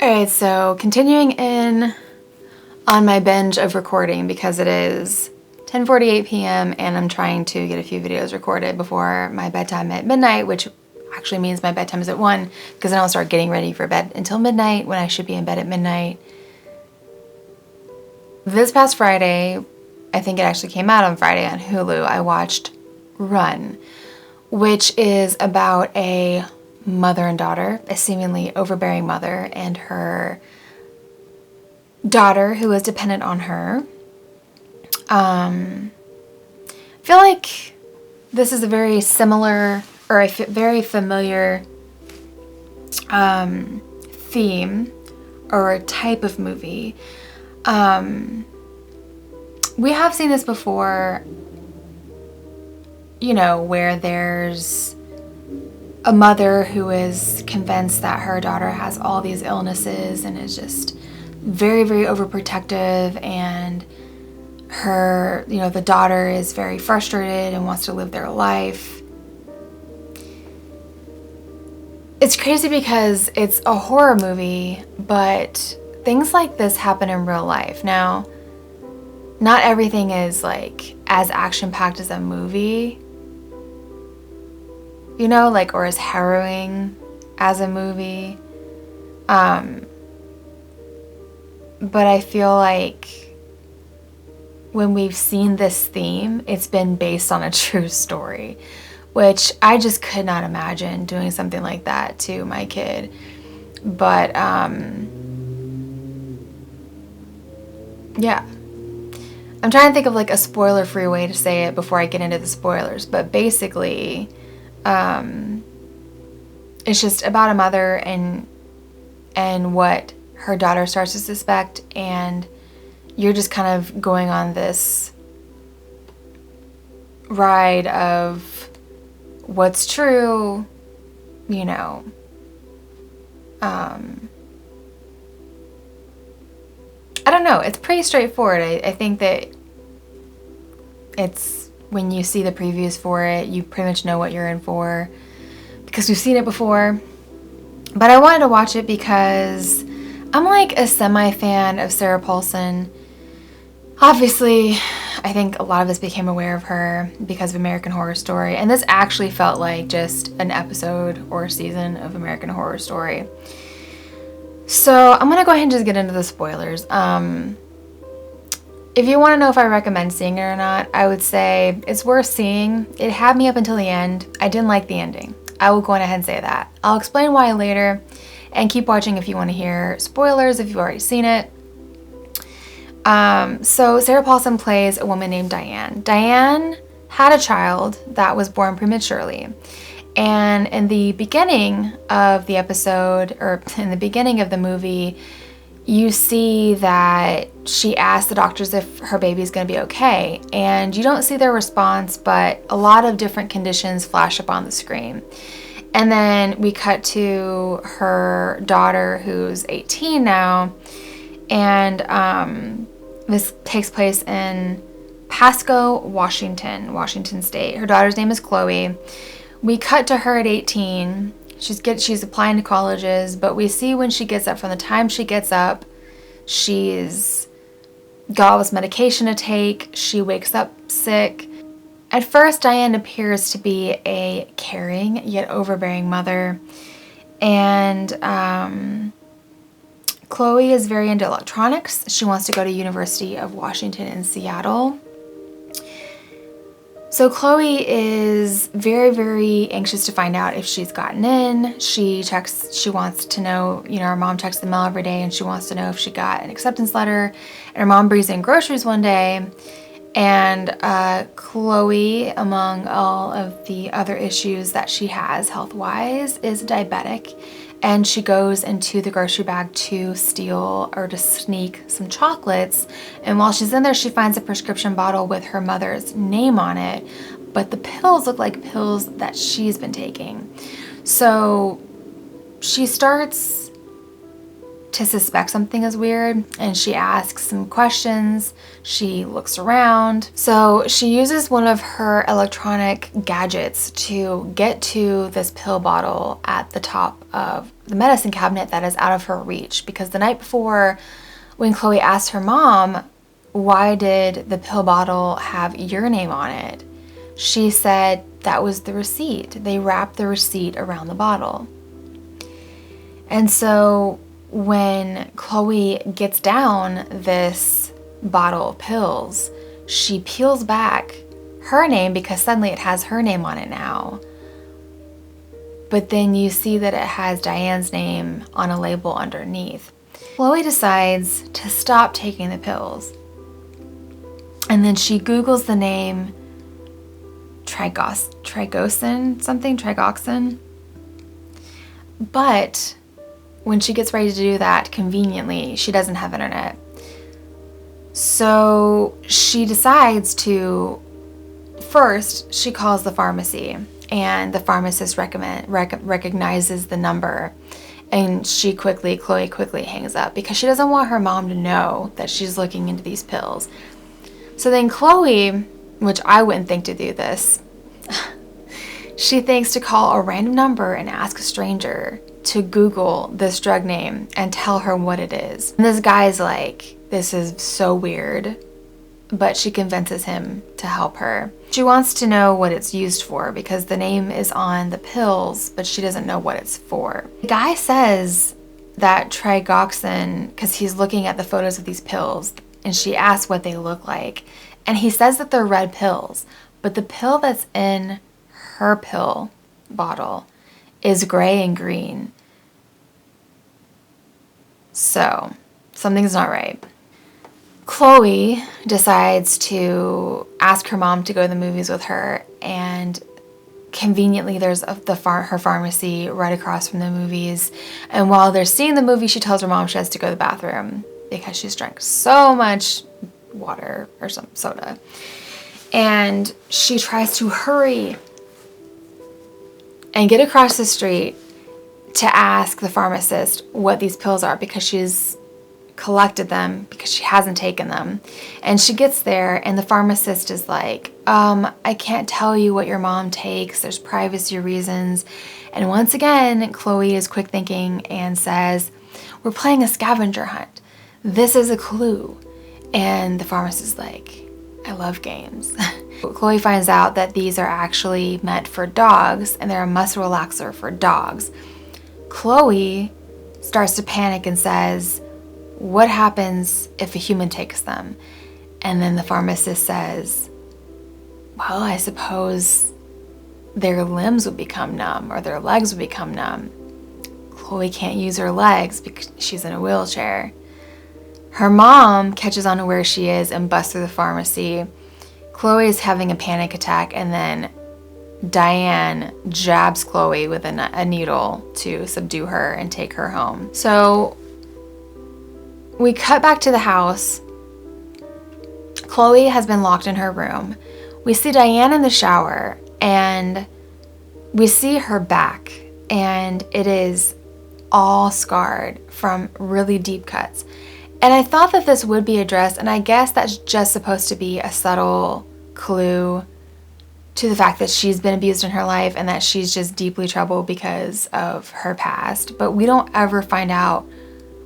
Alright, so continuing in on my binge of recording because it is 10:48 p.m. and I'm trying to get a few videos recorded before my bedtime at midnight, which actually means my bedtime is at 1 because then I'll start getting ready for bed until midnight when I should be in bed at midnight. This past Friday, I think it actually came out on Friday on Hulu, I watched Run, which is about a mother and daughter, a seemingly overbearing mother and her daughter who is dependent on her. I feel like this is a very similar or a very familiar theme or a type of movie. We have seen this before, you know, where there's a mother who is convinced that her daughter has all these illnesses and is just very, very overprotective, and her, you know, the daughter is very frustrated and wants to live their life. It's crazy because it's a horror movie, but things like this happen in real life. Now, not everything is like as action-packed as a movie, you know, like, or as harrowing as a movie. But I feel like when we've seen this theme, it's been based on a true story, which I just could not imagine doing something like that to my kid. But, yeah. I'm trying to think of like a spoiler-free way to say it before I get into the spoilers, but basically, it's just about a mother and what her daughter starts to suspect, and you're just kind of going on this ride of what's true, you know. I don't know. It's pretty straightforward. I think that it's, when you see the previews for it, you pretty much know what you're in for because we've seen it before. But I wanted to watch it because I'm like a semi-fan of Sarah Paulson. Obviously, I think a lot of us became aware of her because of American Horror Story, and this actually felt like just an episode or a season of American Horror Story. So I'm gonna go ahead and just get into the spoilers. If you want to know if I recommend seeing it or not, I would say it's worth seeing. It had me up until the end. I didn't like the ending. I will go ahead and say that. I'll explain why later, and keep watching if you want to hear spoilers if you've already seen it. So Sarah Paulson plays a woman named Diane. Diane had a child that was born prematurely. And in the beginning of the episode, or in the beginning of the movie, you see that she asks the doctors if her baby's going to be okay. And you don't see their response, but a lot of different conditions flash up on the screen. And then we cut to her daughter, who's 18 now. And this takes place in Pasco, Washington State. Her daughter's name is Chloe. We cut to her at 18. She's applying to colleges, but we see when she gets up, from the time she gets up, she's got all this medication to take. She wakes up sick. At first, Diane appears to be a caring yet overbearing mother, and Chloe is very into electronics. She wants to go to University of Washington in Seattle. So Chloe is very, very anxious to find out if she's gotten in. She wants to know, you know, her mom checks the mail every day and she wants to know if she got an acceptance letter. And her mom brings in groceries one day, and Chloe, among all of the other issues that she has health-wise, is diabetic. And she goes into the grocery bag to steal or to sneak some chocolates. And while she's in there, she finds a prescription bottle with her mother's name on it. But the pills look like pills that she's been taking. So she starts to suspect something is weird, and she asks some questions. She looks around. So she uses one of her electronic gadgets to get to this pill bottle at the top of the medicine cabinet that is out of her reach, because the night before, when Chloe asked her mom, why did the pill bottle have your name on it, she said that was the receipt. They wrapped the receipt around the bottle. And so when Chloe gets down this bottle of pills, she peels back her name because suddenly it has her name on it now. But then you see that it has Diane's name on a label underneath. Chloe decides to stop taking the pills. And then she Googles the name trigoxin. But when she gets ready to do that, conveniently, she doesn't have internet. So she decides to, first, she calls the pharmacy, and the pharmacist recognizes the number. And Chloe quickly hangs up because she doesn't want her mom to know that she's looking into these pills. So then Chloe, which I wouldn't think to do this, she thinks to call a random number and ask a stranger to Google this drug name and tell her what it is. And this guy's like, this is so weird, but she convinces him to help her. She wants to know what it's used for because the name is on the pills, but she doesn't know what it's for. The guy says that trigoxin, because he's looking at the photos of these pills, and she asks what they look like. And he says that they're red pills, but the pill that's in her pill bottle is gray and green. So something's not right. Chloe decides to ask her mom to go to the movies with her, and conveniently there's her pharmacy right across from the movies. And while they're seeing the movie, she tells her mom she has to go to the bathroom because she's drank so much water or some soda. And she tries to hurry and get across the street to ask the pharmacist what these pills are because she's collected them because she hasn't taken them. And she gets there and the pharmacist is like, I can't tell you what your mom takes. There's privacy reasons. And once again, Chloe is quick thinking and says, we're playing a scavenger hunt. This is a clue. And the pharmacist is like, I love games. Chloe finds out that these are actually meant for dogs and they're a muscle relaxer for dogs. Chloe starts to panic and says, what happens if a human takes them? And then the pharmacist says, well, I suppose their limbs would become numb or their legs would become numb. Chloe can't use her legs because she's in a wheelchair. Her mom catches on to where she is and busts through the pharmacy. Chloe is having a panic attack, and then Diane jabs Chloe with a needle to subdue her and take her home. So we cut back to the house. Chloe has been locked in her room. We see Diane in the shower, and we see her back, and it is all scarred from really deep cuts. And I thought that this would be addressed, and I guess that's just supposed to be a subtle clue to the fact that she's been abused in her life and that she's just deeply troubled because of her past. But we don't ever find out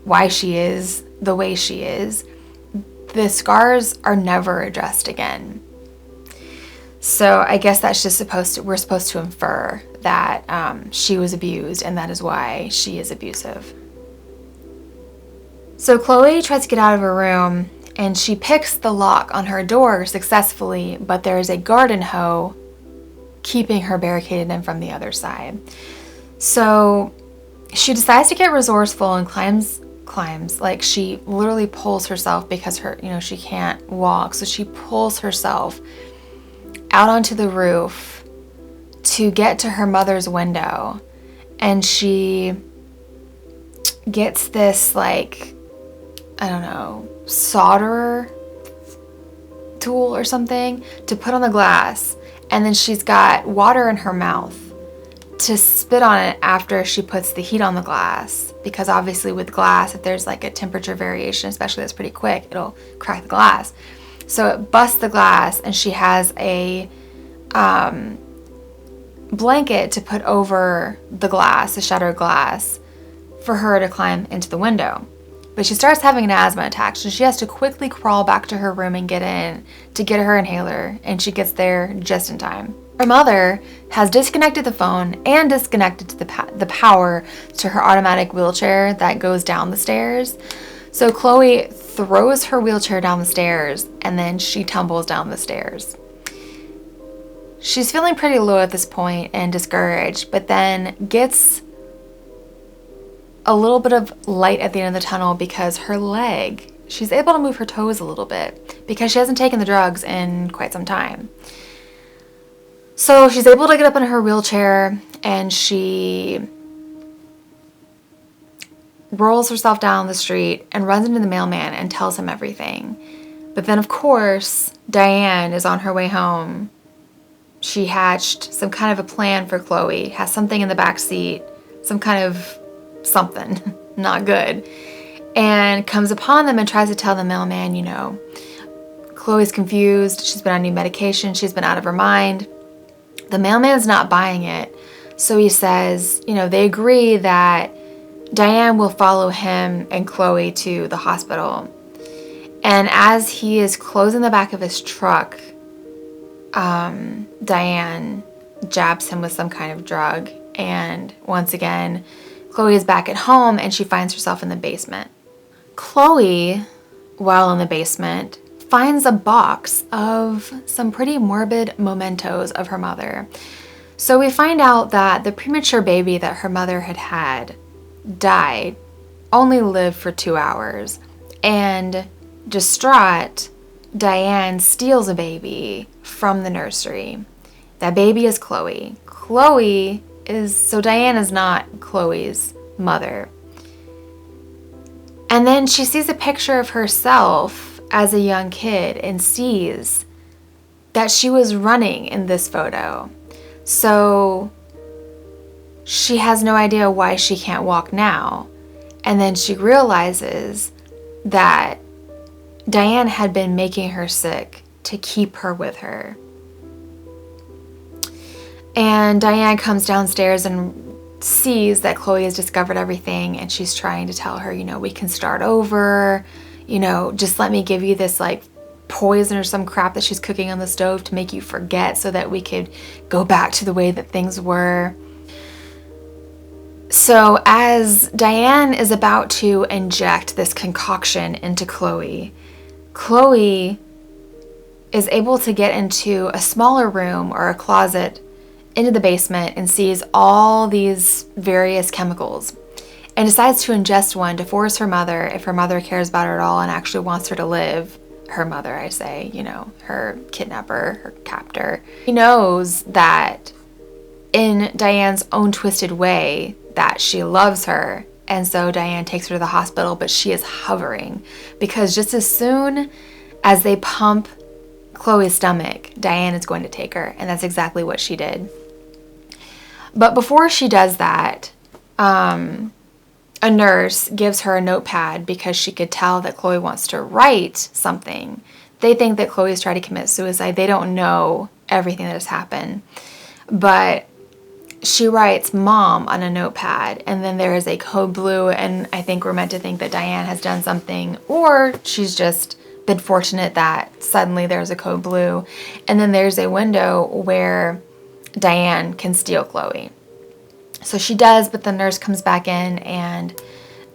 why she is the way she is. The scars are never addressed again. So I guess that's just we're supposed to infer that she was abused and that is why she is abusive. So Chloe tries to get out of her room and she picks the lock on her door successfully, but there is a garden hoe keeping her barricaded in from the other side. So she decides to get resourceful and climbs, like she literally pulls herself because she can't walk. So she pulls herself out onto the roof to get to her mother's window, and she gets this solder tool or something to put on the glass, and then she's got water in her mouth to spit on it after she puts the heat on the glass, because obviously with glass, if there's like a temperature variation, especially that's pretty quick, it'll crack the glass. So it busts the glass, and she has a blanket to put over the glass, the shattered glass, for her to climb into the window. But she starts having an asthma attack, so she has to quickly crawl back to her room and get in to get her inhaler, and she gets there just in time. Her mother has disconnected the phone and disconnected the power to her automatic wheelchair that goes down the stairs. So Chloe throws her wheelchair down the stairs, and then she tumbles down the stairs. She's feeling pretty low at this point and discouraged, but then gets a little bit of light at the end of the tunnel because her leg, she's able to move her toes a little bit because she hasn't taken the drugs in quite some time. So she's able to get up in her wheelchair, and she rolls herself down the street and runs into the mailman and tells him everything. But then, of course, Diane is on her way home. She hatched some kind of a plan for Chloe, has something in the back seat, some kind of something not good, and comes upon them and tries to tell the mailman, you know, Chloe's confused, she's been on new medication, she's been out of her mind. The mailman's not buying it, so he says, you know, they agree that Diane will follow him and Chloe to the hospital. And as he is closing the back of his truck, Diane jabs him with some kind of drug, and once again, Chloe is back at home, and she finds herself in the basement. Chloe, while in the basement, finds a box of some pretty morbid mementos of her mother. So we find out that the premature baby that her mother had died, only lived for 2 hours, and distraught, Diane steals a baby from the nursery. That baby is Chloe. So Diane is not Chloe's mother. And then she sees a picture of herself as a young kid and sees that she was running in this photo. So she has no idea why she can't walk now. And then she realizes that Diane had been making her sick to keep her with her. And Diane comes downstairs and sees that Chloe has discovered everything, and she's trying to tell her, you know, we can start over, you know, just let me give you this like poison or some crap that she's cooking on the stove to make you forget so that we could go back to the way that things were. So as Diane is about to inject this concoction into Chloe, Chloe is able to get into a smaller room or a closet into the basement and sees all these various chemicals and decides to ingest one to force her mother, if her mother cares about her at all and actually wants her to live, her mother, I say, you know, her kidnapper, her captor. He knows that in Diane's own twisted way that she loves her, and so Diane takes her to the hospital, but she is hovering because just as soon as they pump Chloe's stomach, Diane is going to take her, and that's exactly what she did. But before she does that, a nurse gives her a notepad because she could tell that Chloe wants to write something. They think that Chloe's tried to commit suicide. They don't know everything that has happened. But she writes mom on a notepad, and then there is a code blue, and I think we're meant to think that Diane has done something, or she's just been fortunate that suddenly there's a code blue, and then there's a window where Diane can steal Chloe. So she does, but the nurse comes back in and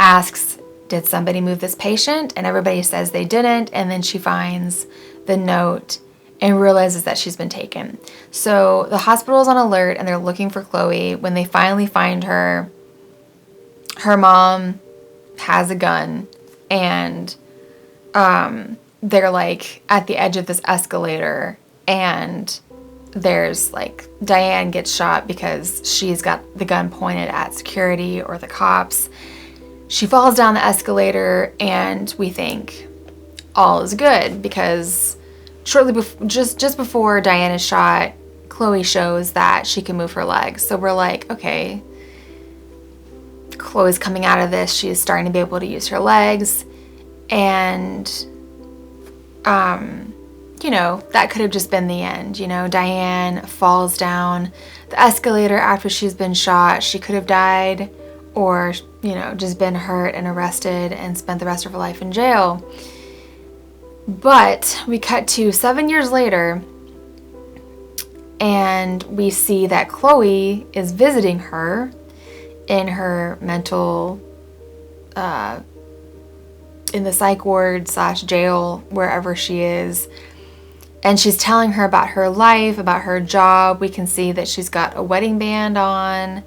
asks, did somebody move this patient? And everybody says they didn't, and then she finds the note and realizes that she's been taken. So the hospital is on alert, and they're looking for Chloe. When they finally find her, her mom has a gun, and they're like at the edge of this escalator, and there's like Diane gets shot because she's got the gun pointed at security or the cops. She falls down the escalator, and we think all is good because shortly before, just before Diane is shot, Chloe shows that she can move her legs. So we're like, okay, Chloe's coming out of this. She's starting to be able to use her legs. And, you know, that could have just been the end. You know, Diane falls down the escalator after she's been shot. She could have died, or, you know, just been hurt and arrested and spent the rest of her life in jail. But we cut to 7 years later, and we see that Chloe is visiting her in her mental, in the psych ward / jail, wherever she is. And she's telling her about her life, about her job. We can see that she's got a wedding band on.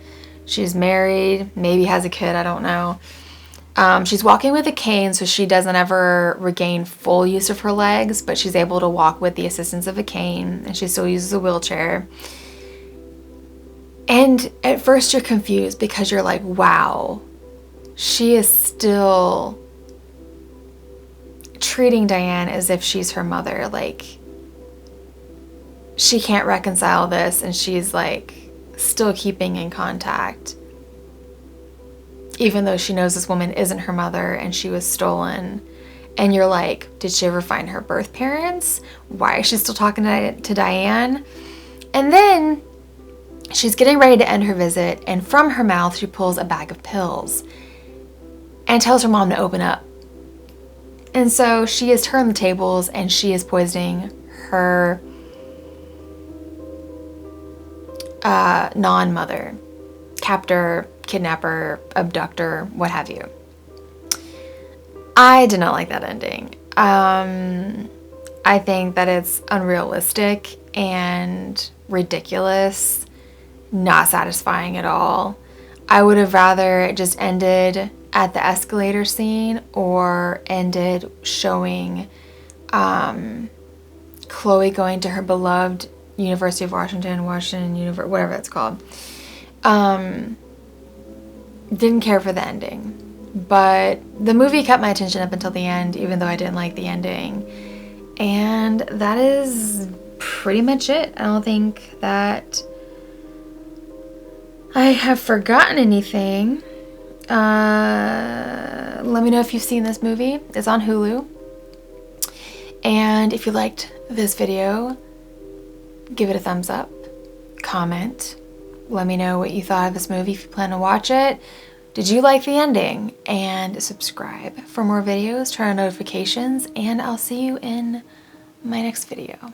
She's married, maybe has a kid, I don't know. She's walking with a cane, so she doesn't ever regain full use of her legs, but she's able to walk with the assistance of a cane, and she still uses a wheelchair. And at first you're confused because you're like, wow, she is still treating Diane as if she's her mother. Like, she can't reconcile this, and she's like still keeping in contact, even though she knows this woman isn't her mother and she was stolen. And you're like, did she ever find her birth parents? Why is she still talking to Diane? And then she's getting ready to end her visit, and from her mouth she pulls a bag of pills and tells her mom to open up. And so she has turned the tables, and she is poisoning her non-mother, captor, kidnapper, abductor, what have you. I did not like that ending. I think that it's unrealistic and ridiculous, not satisfying at all. I would have rather it just ended at the escalator scene, or ended showing Chloe going to her beloved University of Washington, whatever it's called. Didn't care for the ending. But the movie kept my attention up until the end, even though I didn't like the ending. And that is pretty much it. I don't think that I have forgotten anything. Let me know if you've seen this movie. It's on Hulu. And if you liked this video, give it a thumbs up, comment, let me know what you thought of this movie if you plan to watch it. Did you like the ending? And subscribe for more videos, turn on notifications, and I'll see you in my next video.